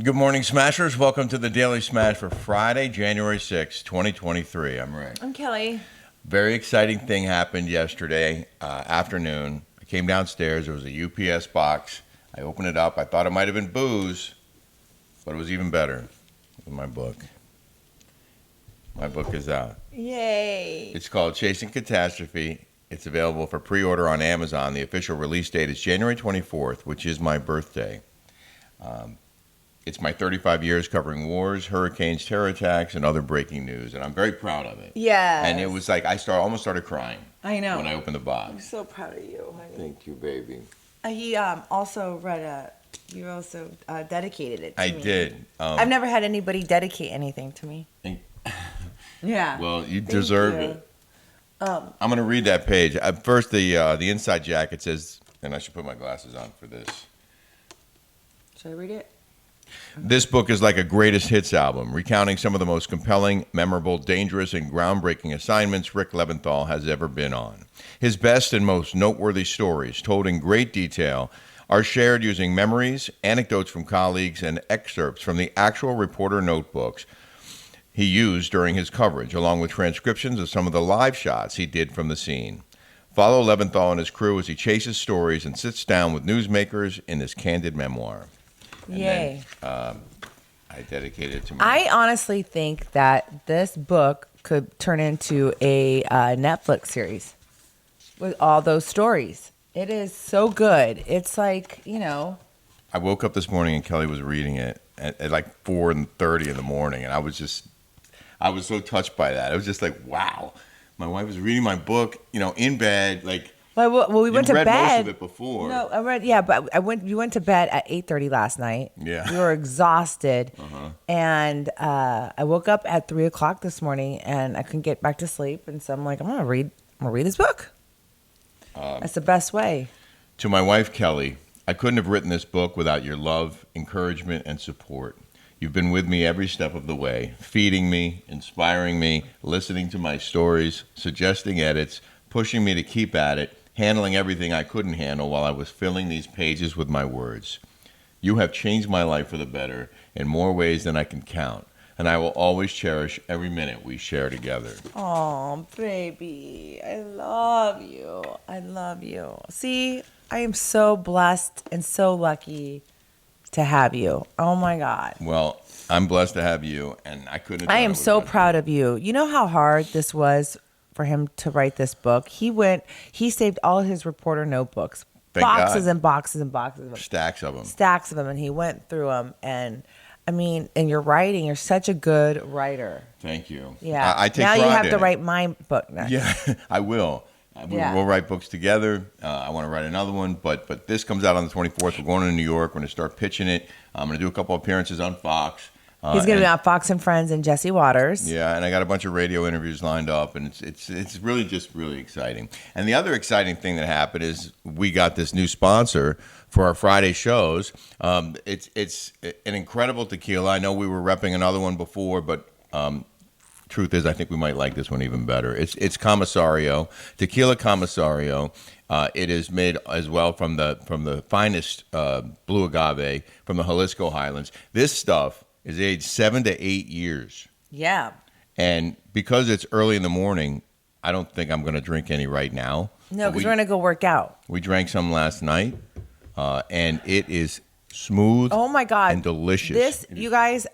Good morning, Smashers. Welcome to the Daily Smash for Friday, January 6, 2023. I'm Rick. I'm Kelly. Very exciting thing happened yesterday afternoon. I came downstairs. There was a UPS box. I opened it up. I thought it might have been booze, but it was even better. It was my book. My book is out. Yay. It's called Chasing Catastrophe. It's available for pre-order on Amazon. The official release date is January 24th, which is my birthday. It's my 35 years covering wars, hurricanes, terror attacks, and other breaking news, and I'm very proud of it. Yeah. And it was like almost started crying. I know. When I opened the box. I'm so proud of you, honey. Thank you, baby. He also you also dedicated it to I me. did. I've never had anybody dedicate anything to me. Yeah. Well, you deserve it. I'm going to read that page. First, the inside jacket says, and I should put my glasses on for this. Should I read it? This book is like a greatest hits album, recounting some of the most compelling, memorable, dangerous, and groundbreaking assignments Rick Leventhal has ever been on. His best and most noteworthy stories, told in great detail, are shared using memories, anecdotes from colleagues, and excerpts from the actual reporter notebooks he used during his coverage, along with transcriptions of some of the live shots he did from the scene. Follow Leventhal and his crew as he chases stories and sits down with newsmakers in this candid memoir. And Yay. Then, I dedicated it to me. I honestly think that this book could turn into a Netflix series with all those stories. It is so good. It's like, I woke up this morning and Kelly was reading it at like 4:30 in the morning, and I was so touched by that. I was just like, wow. My wife was reading my book, in bed, like. Well, we went to read bed. Most of it before. No, I read. Yeah, but we went to bed at 8:30 last night. Yeah. We were exhausted, Uh-huh. and I woke up at 3:00 this morning, and I couldn't get back to sleep. And so I'm like, I'm gonna read this book. That's the best way. To my wife, Kelly, I couldn't have written this book without your love, encouragement, and support. You've been with me every step of the way, feeding me, inspiring me, listening to my stories, suggesting edits, pushing me to keep at it, handling everything I couldn't handle while I was filling these pages with my words. You have changed my life for the better in more ways than I can count, and I will always cherish every minute we share together. Oh, baby, I love you. I love you. See, I am so blessed and so lucky to have you. Oh my God. Well, I'm blessed to have you, and I couldn't have done I it am so without proud of you. You know how hard this was for him to write this book? He saved all his reporter notebooks, Thank boxes God. and boxes and boxes of them. Stacks of them. Stacks of them, and he went through them. And and you're writing. You're such a good writer. Thank you. Yeah. I take now pride you have in to it. write my book next. Yeah, I will. Yeah. We'll write books together. I want to write another one, but this comes out on the 24th. We're going to New York. We're going to start pitching it. I'm going to do a couple appearances on Fox. He's going to be on Fox and Friends and Jesse Waters. Yeah, and I got a bunch of radio interviews lined up, and it's really just really exciting. And the other exciting thing that happened is we got this new sponsor for our Friday shows. It's an incredible tequila. I know we were repping another one before, but truth is, I think we might like this one even better. It's Comisario, Tequila Comisario. It is made as well from the finest blue agave from the Jalisco Highlands. This stuff is aged 7 to 8 years. Yeah. And because it's early in the morning, I don't think I'm going to drink any right now. No, because we're going to go work out. We drank some last night, and it is smooth. Oh my God. And delicious. You guys,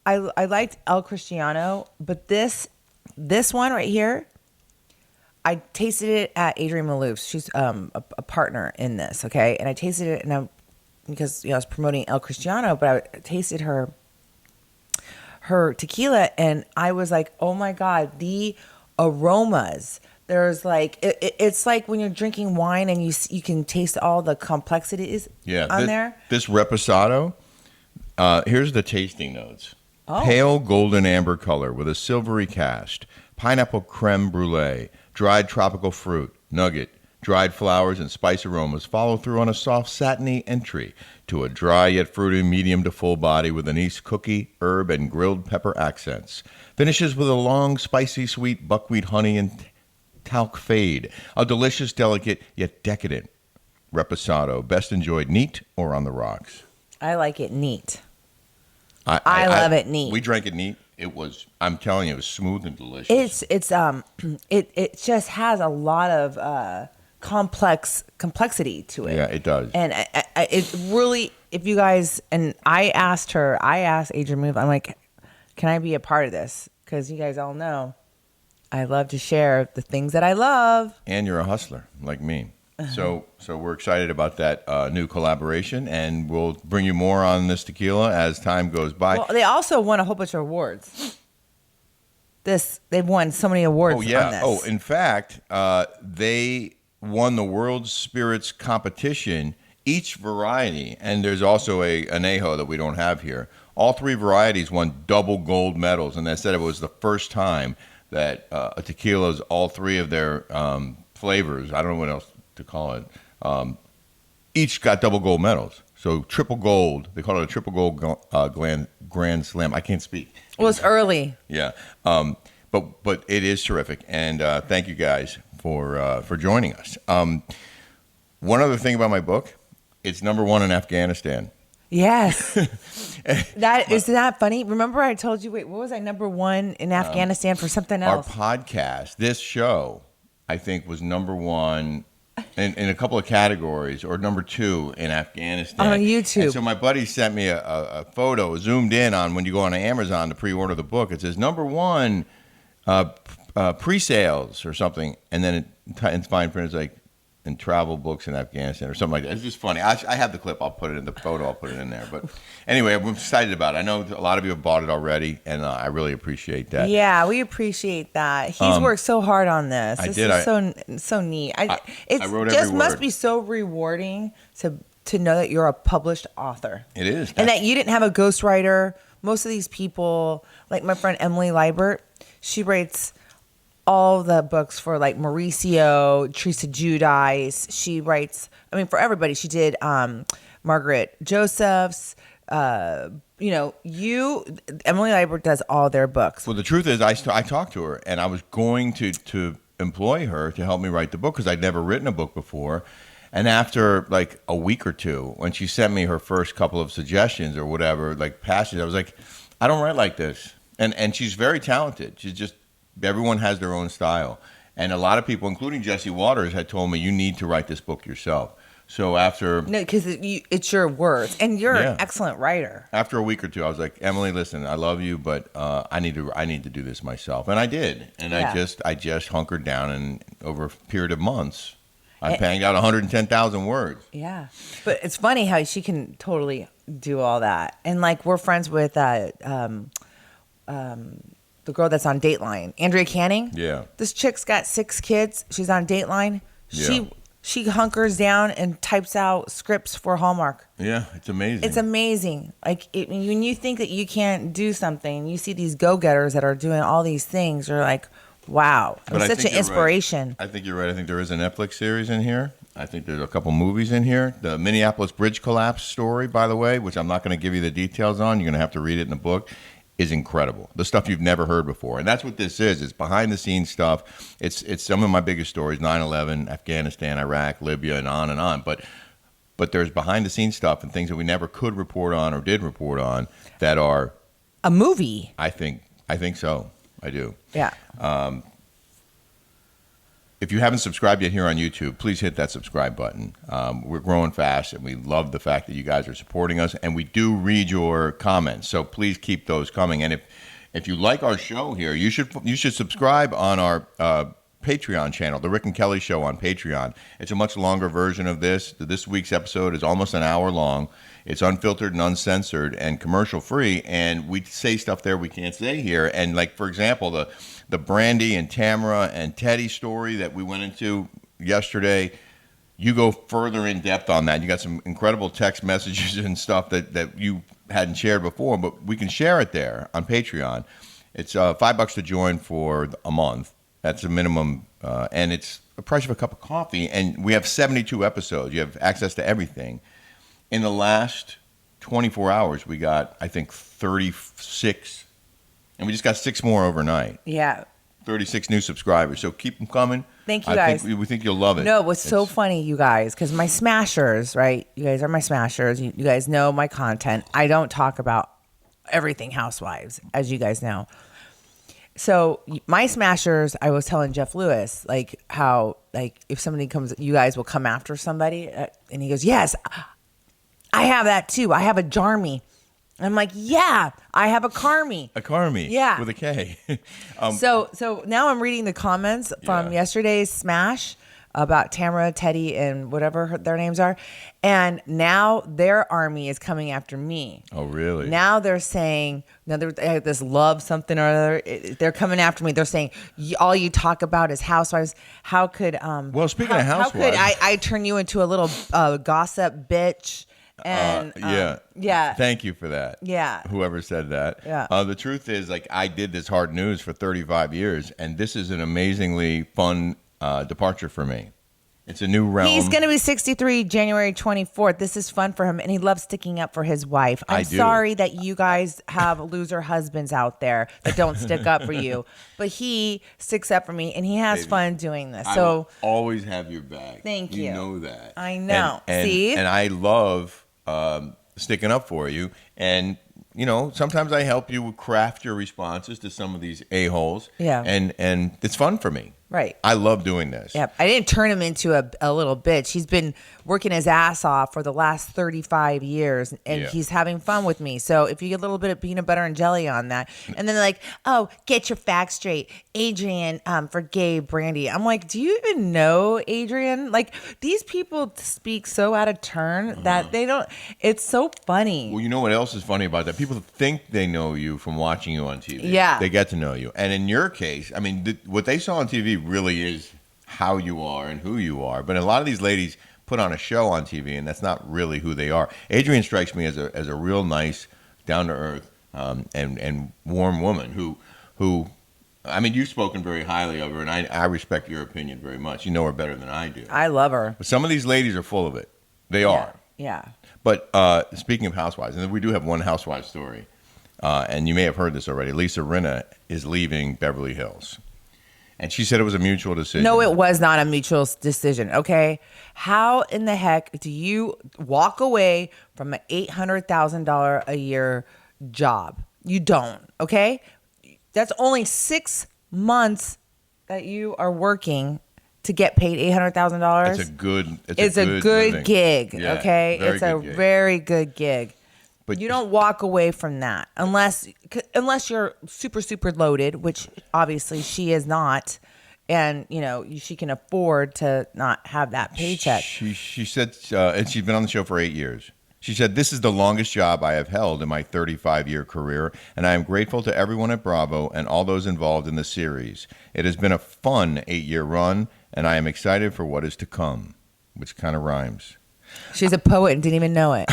I liked El Cristiano, but this one right here, I tasted it at Adrienne Malouf's. She's a partner in this, okay? And I tasted it, and because I was promoting El Cristiano, but I tasted her tequila, and I was like, oh my God, the aromas. There's like, it's like when you're drinking wine and you can taste all the complexities on there. This Reposado, here's the tasting notes. Oh. Pale golden amber color with a silvery cast, pineapple creme brulee, dried tropical fruit, nugget, dried flowers and spice aromas follow through on a soft satiny entry to a dry yet fruity medium to full body with anise cookie, herb, and grilled pepper accents. Finishes with a long, spicy, sweet buckwheat honey and talc fade. A delicious, delicate, yet decadent Reposado. Best enjoyed neat or on the rocks. I like it neat. I love it neat. We drank it neat. It was, I'm telling you, it was smooth and delicious. It just has a lot of complexity to it. Yeah, it does. And it really, if you guys, and I asked Adrian Move, I'm like, can I be a part of this? Because you guys all know I love to share the things that I love. And you're a hustler like me. So we're excited about that new collaboration, and we'll bring you more on this tequila as time goes by. Well, they also won a whole bunch of awards. They've won so many awards Oh, yeah. on this. Oh, in fact, they won the World Spirits competition, each variety, and there's also an añejo that we don't have here. All three varieties won double gold medals, and they said it was the first time that a tequila's all three of their flavors, I don't know what else to call it, each got double gold medals. So triple gold, they call it a triple gold grand slam. I can't speak. Well, it's early. Yeah, but it is terrific, and thank you guys for joining us. One other thing about my book, it's #1 in Afghanistan. Yes. Isn't that funny? Remember I told you, what was I, #1 in Afghanistan for something else? Our podcast, this show, I think was #1 in a couple of categories, or #2 in Afghanistan. On YouTube. And so my buddy sent me a photo, zoomed in on when you go on Amazon to pre-order the book. It says #1 pre-sales or something, and then in fine print it's like, in travel books in Afghanistan or something like that. It's just funny. I have the clip. I'll put it in the photo. I'll put it in there. But anyway, I'm excited about it. I know a lot of you have bought it already, and I really appreciate that. Yeah, we appreciate that. He's worked so hard on this. I This did. is so neat. I wrote every just must word. be so rewarding to know that you're a published author. It is. And that you didn't have a ghostwriter. Most of these people, like my friend Emily Liebert, she writes all the books for like Mauricio, Teresa Giudice. She writes, for everybody. She did Margaret Joseph's. Emily Liebert does all their books. Well, the truth is, I talked to her, and I was going to employ her to help me write the book because I'd never written a book before. And after like a week or two, when she sent me her first couple of suggestions or whatever, like passages, I was like, I don't write like this. And she's very talented. She's just, everyone has their own style. And a lot of people, including Jesse Waters, had told me, you need to write this book yourself. So after... No, because it's your words. And you're an excellent writer. After a week or two, I was like, Emily, listen, I love you, but I need to do this myself. And I did. And I just hunkered down, and over a period of months, I banged out 110,000 words. Yeah. But it's funny how she can totally do all that. And like, we're friends with the girl that's on Dateline, Andrea Canning. Yeah. This chick's got 6 kids. She's on Dateline. Yeah. She hunkers down and types out scripts for Hallmark. Yeah, it's amazing. It's amazing. Like, when you think that you can't do something, you see these go-getters that are doing all these things. You're like, wow. It's such an inspiration. Right. I think you're right. I think there is a Netflix series in here. I think there's a couple movies in here. The Minneapolis Bridge collapse story, by the way, which I'm not going to give you the details on. You're going to have to read it in the book. Is incredible. The stuff you've never heard before. And that's what this is. It's behind the scenes stuff. It's some of my biggest stories, 9/11, Afghanistan, Iraq, Libya, and on and on. But there's behind the scenes stuff and things that we never could report on or did report on that are a movie. I think so. I do. Yeah. If you haven't subscribed yet here on YouTube, please hit that subscribe button. We're growing fast, and we love the fact that you guys are supporting us, and we do read your comments, so please keep those coming. And if you like our show here, you should subscribe on our Patreon channel, The Rick and Kelly Show on Patreon. It's a much longer version of this. This week's episode is almost an hour long. It's unfiltered and uncensored and commercial-free, and we say stuff there we can't say here. And, like, for example, the Brandy and Tamara and Teddy story that we went into yesterday, you go further in depth on that. You got some incredible text messages and stuff that you hadn't shared before, but we can share it there on Patreon. It's $5 to join for a month. That's a minimum, and it's the price of a cup of coffee. And we have 72 episodes. You have access to everything. In the last 24 hours, we got, I think, 36, and we just got 6 more overnight. Yeah. 36 new subscribers. So keep them coming. Thank you, guys. We think you'll love it. No, what's so funny, you guys, because my smashers, right? You guys are my smashers. You guys know my content. I don't talk about everything housewives, as you guys know. So my smashers, I was telling Jeff Lewis, like how, like if somebody comes, you guys will come after somebody. And he goes, yes, I have that too. I have a Jarmy. And I'm like, yeah, I have a Carmy. A Carmy. Yeah. With a K. So now I'm reading the comments from yesterday's Smash about Tamara, Teddy, and whatever their names are. And now their army is coming after me. Oh, really? Now they're saying, they have this love something or other. They're coming after me. They're saying, all you talk about is housewives. How could, well, speaking of housewives. How could I turn you into a little gossip bitch? And yeah. Thank you for that. Yeah. Whoever said that. Yeah. The truth is, like, I did this hard news for 35 years, and this is an amazingly fun departure for me. It's a new realm. He's going to be 63 January 24th. This is fun for him, and he loves sticking up for his wife. I'm sorry that you guys have loser husbands out there that don't stick up for you, but he sticks up for me, and he has fun doing this. So I will always have your back. Thank you. You know that. I know. See? And I love sticking up for you. And, you know, sometimes I help you craft your responses to some of these a-holes. Yeah. And it's fun for me. Right. I love doing this. Yeah. I didn't turn him into a little bitch. He's been working his ass off for the last 35 years, and he's having fun with me. So if you get a little bit of peanut butter and jelly on that, and then they're like, oh, get your facts straight. Adrian forgave Brandy. I'm like, do you even know Adrian? Like, these people speak so out of turn that they don't. It's so funny. Well, you know what else is funny about that? People think they know you from watching you on TV. Yeah. They get to know you. And in your case, I mean, what they saw on TV really is how you are and who you are. But a lot of these ladies put on a show on TV, and that's not really who they are. Adrian strikes me as a real nice, down-to-earth, and warm woman who, I mean, you've spoken very highly of her, and I respect your opinion very much. You know her better than I do. I love her. But some of these ladies are full of it. They are. Yeah. But speaking of housewives, and we do have one housewife story, and you may have heard this already. Lisa Rinna is leaving Beverly Hills. And she said it was a mutual decision. No, it was not a mutual decision, okay? How in the heck do you walk away from an $800,000 a year job? You don't, okay? That's only 6 months that you are working to get paid $800,000. It's a good gig, yeah, okay? It's a very good gig. But you don't walk away from that unless you're super loaded, which obviously she is not, and you know she can afford to not have that paycheck. She said, and she's been on the show for 8 years. She said, "This is the longest job I have held in my 35-year career, and I am grateful to everyone at Bravo and all those involved in the series. It has been a fun 8-year run, and I am excited for what is to come," which kind of rhymes. She's a poet and didn't even know it.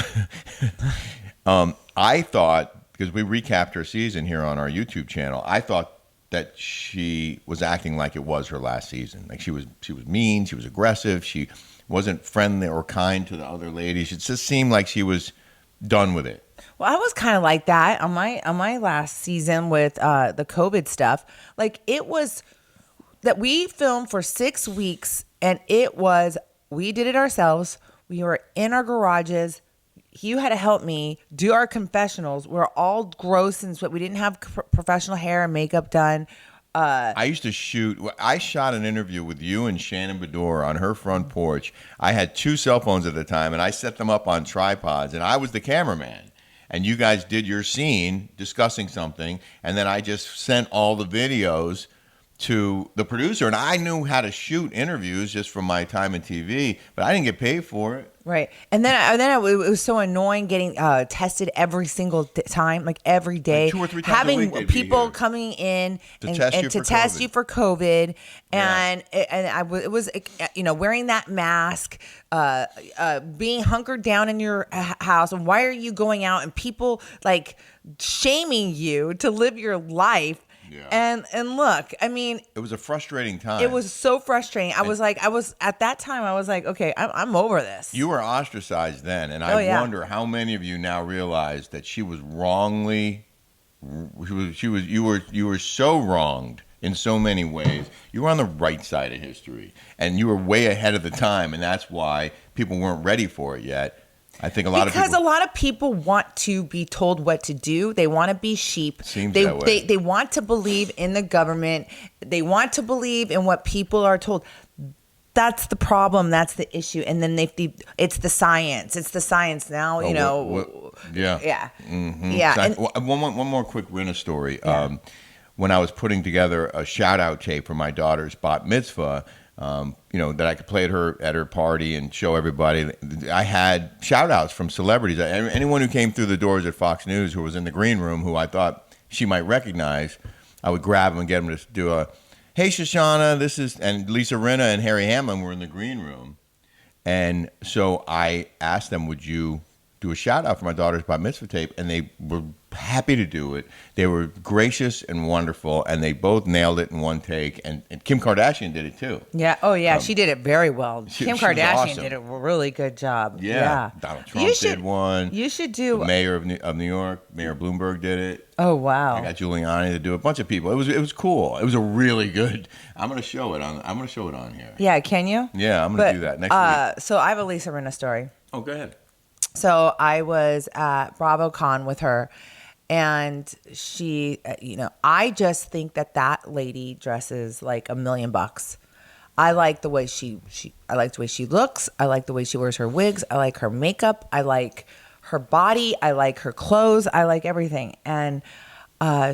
I thought, because we recapped her season here on our YouTube channel, I thought that she was acting like it was her last season. Like she was mean, she was aggressive, she wasn't friendly or kind to the other ladies. It just seemed like she was done with it. Well, I was kind of like that on my last season with the COVID stuff. Like it was that we filmed for 6 weeks, and we did it ourselves. We were in our garages. You had to help me do our confessionals. We're all gross and sweat. We didn't have professional hair and makeup done. I shot an interview with you and Shannon Bedore on her front porch. I had 2 cell phones at the time, and I set them up on tripods, and I was the cameraman. And you guys did your scene discussing something, and then I just sent all the videos to the producer, and I knew how to shoot interviews just from my time in TV, but I didn't get paid for it. Right. And then it was so annoying getting tested every single time, like every day. Like 2 or 3 times having a week people coming in to test you for COVID. And it was wearing that mask, being hunkered down in your house. And why are you going out, and people like shaming you to live your life? Yeah. And look, I mean, it was a frustrating time. It was so frustrating. I was at that time, I was like, okay, I'm over this. You were ostracized then, and I wonder how many of you now realize that she was wrongly. You were so wronged in so many ways. You were on the right side of history, and you were way ahead of the time, and that's why people weren't ready for it yet. I think a lot because of people... a lot of people want to be told what to do. They want to be sheep. Seems that way. They want to believe in the government. They want to believe in what people are told. That's the problem. That's the issue. And then it's the science. It's the science now. Yeah. Yeah. Mm-hmm. Yeah. So one more quick Rinna story. Yeah. When I was putting together a shout out tape for my daughter's bat mitzvah, that I could play at her party and show everybody. I had shout outs from celebrities. Anyone who came through the doors at Fox News who was in the green room who I thought she might recognize, I would grab them and get them to do a, hey, Shoshana, and Lisa Rinna and Harry Hamlin were in the green room. And so I asked them, would you do a shout out for my daughter's bat mitzvah tape? And they were happy to do it. They were gracious and wonderful, and they both nailed it in one take. And Kim Kardashian did it too. Yeah. Oh, yeah. She did it very well. Kim Kardashian awesome. did a really good job. Yeah. Donald Trump did one. You should do. The mayor of New York, Mayor Bloomberg did it. Oh, wow. I got Giuliani to do it. A bunch of people. It was cool. It was a really good. I'm gonna show it on here. Yeah. Can you? Yeah, I'm gonna do that next week. So I have a Lisa Rinna story. Oh, go ahead. So I was at BravoCon with her, and she, I just think that lady dresses like $1 million. I like the way I like the way she looks. I like the way she wears her wigs. I like her makeup. I like her body. I like her clothes. I like everything. And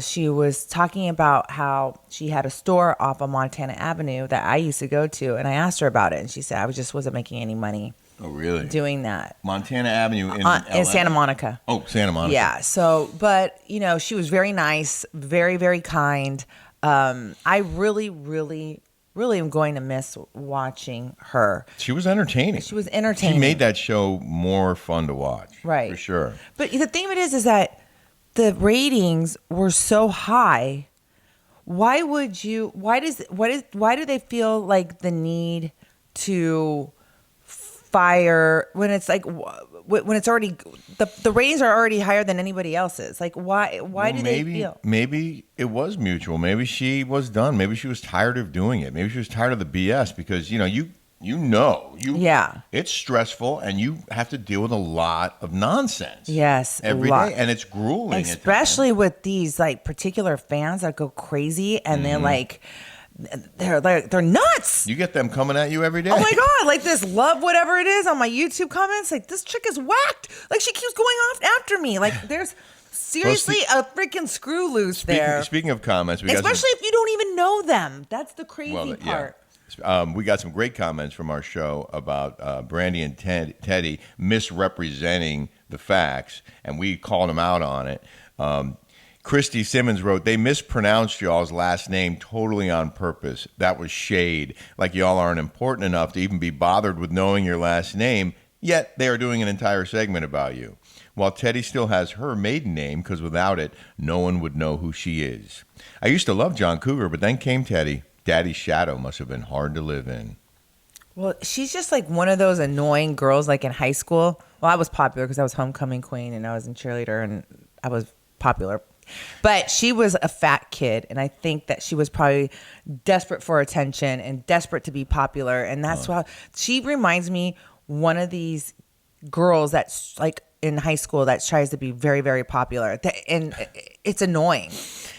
she was talking about how she had a store off of Montana Avenue that I used to go to, and I asked her about it, and she said I wasn't making any money. Oh, really? Doing that. Montana Avenue in Santa Monica. Oh, Santa Monica. Yeah. So, but, she was very nice, very, very kind. I really, really, really am going to miss watching her. She was entertaining. She was entertaining. She made that show more fun to watch. Right. For sure. But the thing of it is that the ratings were so high. Why do they feel like the need to fire when it's like when it's already the ratings are already higher than anybody else's? Like why do they feel? Maybe it was mutual. Maybe she was done. Maybe she was tired of doing it. Maybe she was tired of the BS because it's stressful and you have to deal with a lot of nonsense. Yes, every day, and it's grueling, especially with these like particular fans that go crazy and they're like. They're nuts. You get them coming at you every day. Oh my God, like this love whatever it is on my YouTube comments. Like this chick is whacked. Like she keeps going off after me. Like there's seriously a freaking screw loose there. Speaking of comments, especially if you don't even know them. That's the crazy part. Yeah. We got some great comments from our show about Brandy and Teddy misrepresenting the facts, and we called them out on it. Christy Simmons wrote, they mispronounced y'all's last name totally on purpose. That was shade. Like y'all aren't important enough to even be bothered with knowing your last name, yet they are doing an entire segment about you. While Teddy still has her maiden name, because without it, no one would know who she is. I used to love John Cougar, but then came Teddy. Daddy's shadow must have been hard to live in. Well, she's just like one of those annoying girls like in high school. Well, I was popular because I was homecoming queen and I was in cheerleader and I was popular. But she was a fat kid, and I think that she was probably desperate for attention and desperate to be popular. And that's why she reminds me one of these girls that's like in high school that tries to be very, very popular. And it's annoying.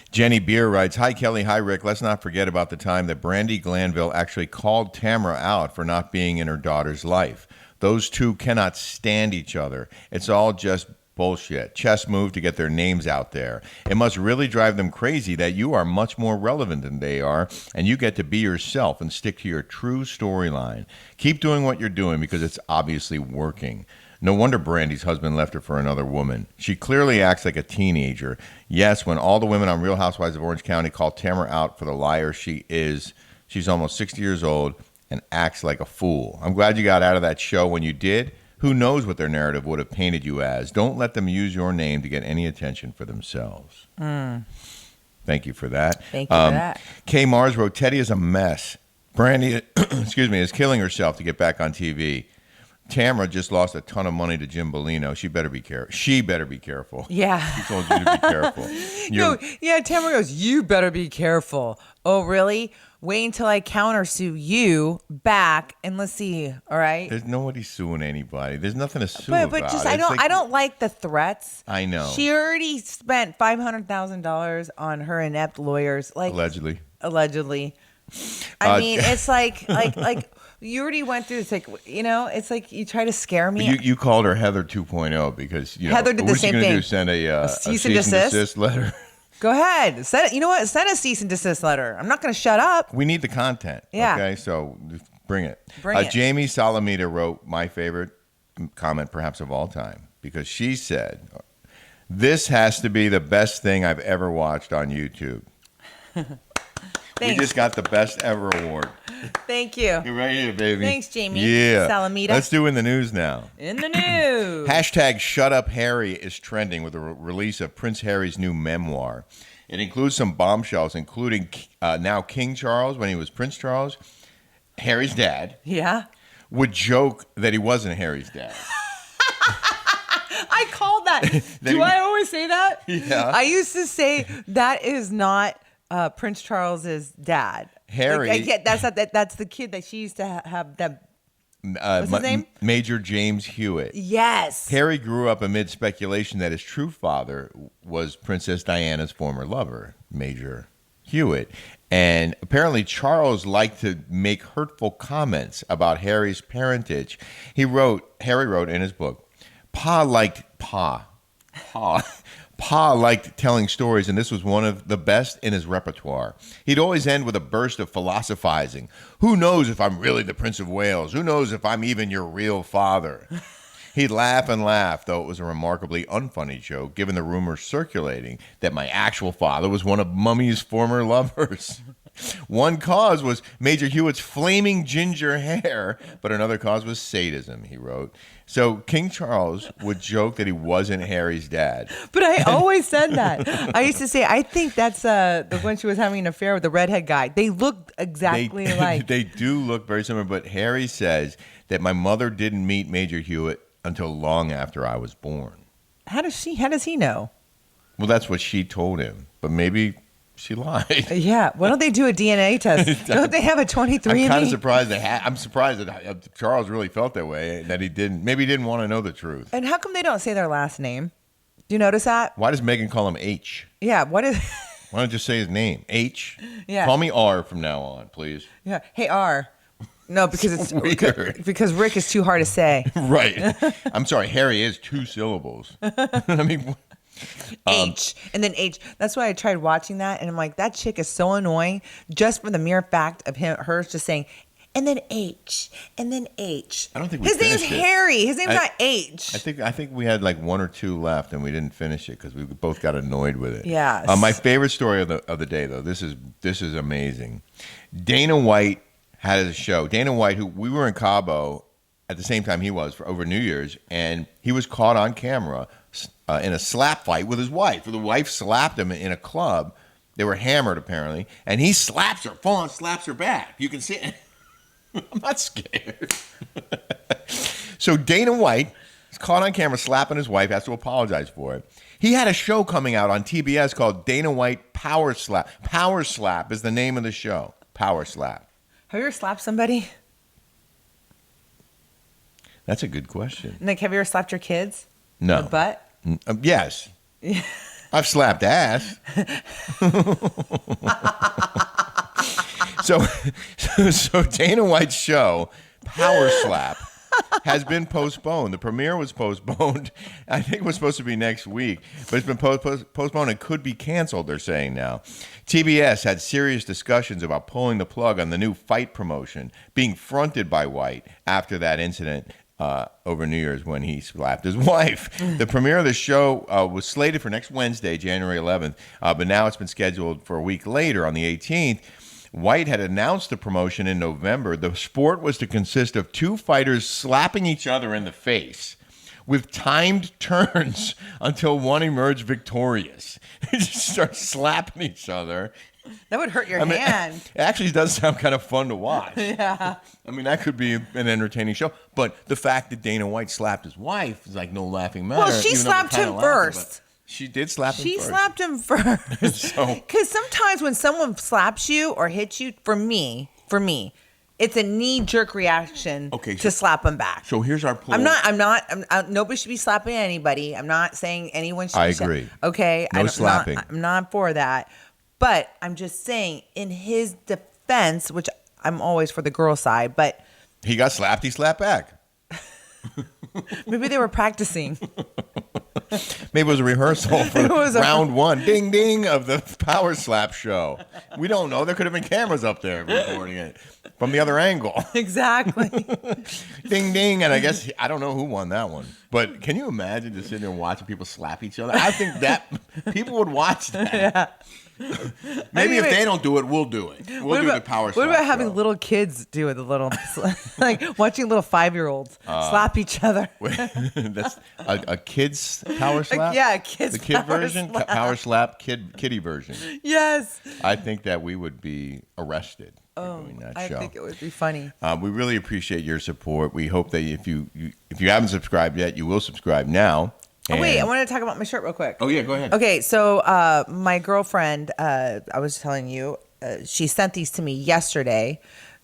Jenny Beer writes, hi, Kelly. Hi, Rick. Let's not forget about the time that Brandy Glanville actually called Tamara out for not being in her daughter's life. Those two cannot stand each other. It's all just bullshit. Chess move to get their names out there. It must really drive them crazy that you are much more relevant than they are, and you get to be yourself and stick to your true storyline. Keep doing what you're doing because it's obviously working. No wonder Brandy's husband left her for another woman. She clearly acts like a teenager. Yes, when all the women on Real Housewives of Orange County call Tamara out for the liar she is, she's almost 60 years old and acts like a fool. I'm glad you got out of that show when you did. Who knows what their narrative would have painted you as? Don't let them use your name to get any attention for themselves. Thank you for that. Thank you for that. Kay Mars wrote, Teddy is a mess. Brandy, is killing herself to get back on TV. Tamara just lost a ton of money to Jim Bellino. She better be careful. She better be careful. Yeah. She told you to be careful. No, yeah, Tamara goes, you better be careful. Oh, really? Wait until I countersue you back and let's see. All right. There's nobody suing anybody. There's nothing to sue But about. just I don't like the threats. I know. She already spent $500,000 on her inept lawyers. Like Allegedly. I mean, it's like you already went through. It's like it's like you try to scare me. You called her Heather 2.0 because Heather did the same thing. Do, send a cease and desist letter. Go ahead. Send it. You know what? Send a cease and desist letter. I'm not going to shut up. We need the content. Yeah. Okay, so bring it. Bring it. Jamie Salamita wrote my favorite comment, perhaps of all time, because she said, "This has to be the best thing I've ever watched on YouTube." We just got the best ever award. Thank you. You're right here, baby. Thanks, Jamie. Yeah. Salamita. Let's do in the news now. In the news. Hashtag Shut Up Harry is trending with the release of Prince Harry's new memoir. It includes some bombshells, including now King Charles, when he was Prince Charles, Harry's dad, would joke that he wasn't Harry's dad. I called that. Do I always say that? Yeah. I used to say that is not Prince Charles's dad. Harry. That's the kid that she used to have. That what's his name? Major James Hewitt. Yes. Harry grew up amid speculation that his true father was Princess Diana's former lover, Major Hewitt. And apparently Charles liked to make hurtful comments about Harry's parentage. Harry wrote in his book, Pa liked telling stories, and this was one of the best in his repertoire. He'd always end with a burst of philosophizing. Who knows if I'm really the Prince of Wales? Who knows if I'm even your real father? He'd laugh and laugh, though it was a remarkably unfunny joke, given the rumors circulating that my actual father was one of Mummy's former lovers. One cause was Major Hewitt's flaming ginger hair, but another cause was sadism, he wrote. So King Charles would joke that he wasn't Harry's dad. But I always said that. I used to say, I think that's the when she was having an affair with the redhead guy. They look exactly alike. They do look very similar, but Harry says that my mother didn't meet Major Hewitt until long after I was born. How does he know? Well, that's what she told him, but maybe she lied. Yeah. Why don't they do a DNA test? Don't they have a 23andMe? I'm kind of surprised I'm surprised that Charles really felt that way, that he didn't. Maybe he didn't want to know the truth. And how come they don't say their last name? Do you notice that? Why does Meghan call him H? Yeah. What is? Why don't you just say his name? H? Yeah. Call me R from now on, please. Yeah. Hey, R. No, because it's weird. Because Rick is too hard to say. Right. I'm sorry. Harry is 2 syllables. I mean, H and then H. That's why I tried watching that, and I'm like, that chick is so annoying, just for the mere fact of her just saying, and then H, and then H. I don't think we his name's finished it. Harry. His name's not H. I think we had like 1 or 2 left, and we didn't finish it because we both got annoyed with it. Yes. My favorite story of the day, though. This is amazing. Dana White had a show. Dana White, who we were in Cabo at the same time he was for over New Year's, and he was caught on camera in a slap fight with his wife. The wife slapped him in a club. They were hammered, apparently, and he slaps her, full on slaps her back. You can see it. I'm not scared. So Dana White is caught on camera slapping his wife, has to apologize for it. He had a show coming out on TBS called Dana White Power Slap. Power Slap is the name of the show. Power Slap. Have you ever slapped somebody? That's a good question. Like, have you ever slapped your kids? No. In the butt? Yes. I've slapped ass. So Dana White's show, Power Slap, has been postponed. The premiere was postponed. I think it was supposed to be next week, but it's been postponed and could be canceled, they're saying now. TBS had serious discussions about pulling the plug on the new fight promotion being fronted by White after that incident over New Year's when he slapped his wife. The premiere of the show was slated for next Wednesday, January 11th, but now it's been scheduled for a week later on the 18th. White had announced the promotion in November. The sport was to consist of 2 fighters slapping each other in the face with timed turns until one emerged victorious. They just start slapping each other. That would hurt your hand. It actually does sound kind of fun to watch. Yeah. I mean, that could be an entertaining show. But the fact that Dana White slapped his wife is like no laughing matter. Well, she even though we're slapped kinda him laughing, first. She did slap him She first. slapped him first. So- Because sometimes when someone slaps you or hits you, for me, it's a knee-jerk reaction to slap them back. So here's our poll. Nobody should be slapping anybody. I'm not saying anyone should. I agree. Okay. No slapping. I'm not for that. But I'm just saying, in his defense, which I'm always for the girl side, but He got slapped, he slapped back. maybe they were practicing. Maybe it was a rehearsal for round one, ding ding, of the Power Slap show. We don't know. There could have been cameras up there recording it from the other angle. Exactly. Ding ding, and I guess I don't know who won that one. But can you imagine just sitting there and watching people slap each other? I think that people would watch that. Yeah. Maybe if they don't do it, we'll do it. We'll do the Power Slap. What about having show. little kids do it? The little, like watching little 5-year-olds slap each other. That's a kid's Power Slap? Yeah, a kid's The kid Power version? Slap. Power Slap, kiddie version. Yes. I think that we would be arrested for doing that I show. think it would be funny. We really appreciate your support. We hope that if you haven't subscribed yet, you will subscribe now. Oh, wait, I And- want to talk about my shirt real quick. Oh, yeah, go ahead. Okay, so my girlfriend, I was telling you, she sent these to me yesterday.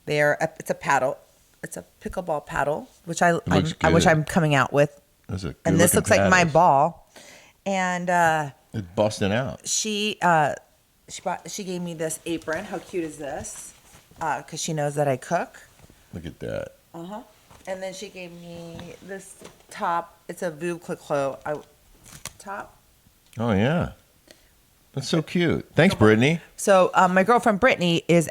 It's a paddle. It's a pickleball paddle, which I'm coming out with. That's a And this good-looking looks like my paddles. ball. And It's busting out. she gave me this apron. How cute is this? Because she knows that I cook. Look at that. And then she gave me this top. It's a Veuve Clicquot top. Oh, yeah. That's so cute. Thanks, Brittany. So my girlfriend Brittany is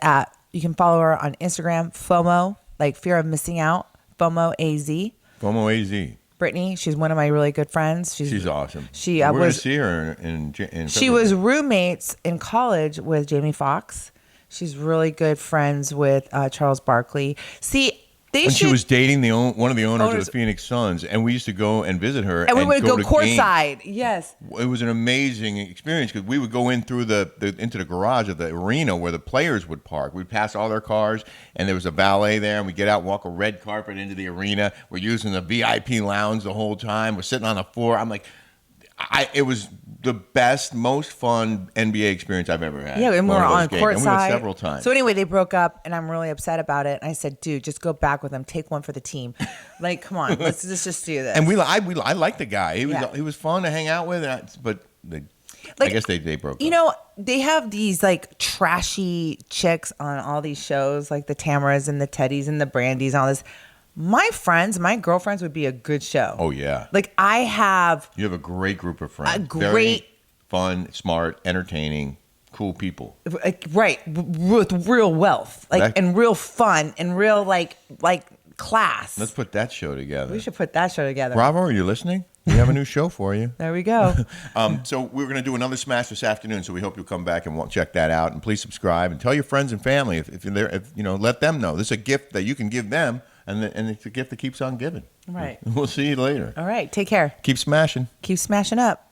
you can follow her on Instagram, FOMO, like fear of missing out, FOMO AZ. FOMO AZ. Brittany, she's one of my really good friends. She's awesome. She We're going to was see her in she was roommates in college with Jamie Foxx. She's really good friends with Charles Barkley. See, she was dating one of the owners of the Phoenix Suns, and we used to go and visit her. And we would go to courtside. games. Yes. It was an amazing experience because we would go in through into the garage of the arena where the players would park. We'd pass all their cars, and there was a valet there, and we'd get out and walk a red carpet into the arena. We're using the VIP lounge the whole time. We're sitting on the floor. I'm like, it was the best, most fun NBA experience I've ever had. Yeah, and we were on courtside. And we went courtside several times. So anyway, they broke up, and I'm really upset about it. And I said, dude, just go back with them. Take one for the team. Like, come on, let's just do this. And I liked the guy. He was fun to hang out with. But I guess they broke up. You know, they have these like trashy chicks on all these shows, like the Tamaras and the Teddys and the Brandys and all this. My girlfriends would be a good show. Oh, yeah. Like you have a great group of friends. Very fun, smart, entertaining, cool people. Right, with real wealth, and real fun and real like class. Let's put that show together. We should put that show together. Bravo, are you listening? We have a new show for you. There we go. So we're going to do another smash this afternoon. So we hope you'll come back and check that out. And please subscribe and tell your friends and family if you're there. Let them know this is a gift that you can give them, and it's a gift that keeps on giving. Right. We'll see you later. All right. Take care. Keep smashing. Keep smashing up.